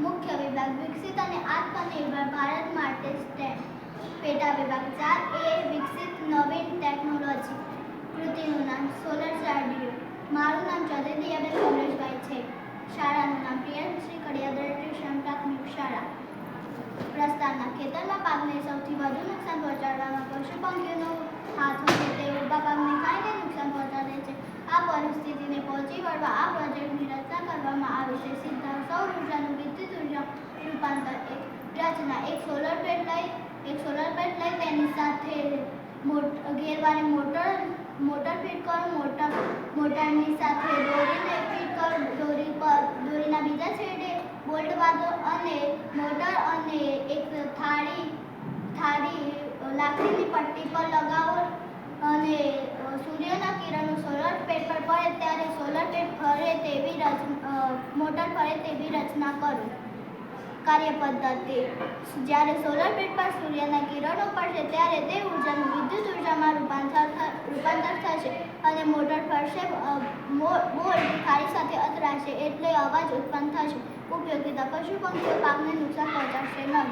મુખ્ય વિભાગ વિકસિત અને આત્મનિર્ભર ભારત માટે સ્ટેન્ડ. પેટા વિભાગ 4A વિકસિત નવીન ટેકનોલોજી. કૃતિનું નામ સોલર સ્ટાડિયો. મારું નામ ચૌધરી દિયાબેન કમલેશભાઈ છે. શાળાનું નામ પ્રિયંશ્રી કડિયાદર ટ્યુશન પ્રાથમિક શાળા. પ્રસ્તાવના: ખેતરમાં પાકને સૌથી વધુ નુકસાન પહોંચાડવામાં પશુ પંખીઓનો હાથ હોય છે. તે ઊભા પાકને ખાઈને નુકસાન પહોંચાડે છે. આ પરિસ્થિતિને પહોંચી વળવા આ પ્રોજેક્ટની રચના કરવામાં આવી છે. સિદ્ધાંત: સૌર ઉર્જાનું વિદ્યુત ઉર્જા રૂપાંતર. રચના: એક સોલર પ્લેટ લઈ તેની સાથે ઘેરવાની મોટર ફિટ કરો. મોટરની સાથે દોરીને ફિટ કરો. દોરીના બીજા છેડે બોલ્ટ બાંધો અને મોટર અને એક થાળી લાકડીની પટ્ટી પર લગાવો અને સૂર્યના કિરણો સોલર પ્લેટ પર પડે ત્યારે સોલર પ્લેટ મોટર ફરે તેવી રચના કરો. કાર્યપદ્ધતિ: જ્યારે સોલર પ્લેટ પર સૂર્યના કિરણો પડશે ત્યારે તે ઉર્જાનું વિદ્યુત ઉર્જામાં રૂપાંતર થશે અને મોટર ફરશે. બોલ્ટ થાળી સાથે અથડાશે એટલે અવાજ ઉત્પન્ન થશે. ઉપયોગિતા: પશુ પંખીઓ પાકને નુકસાન પહોંચાડશે નહીં.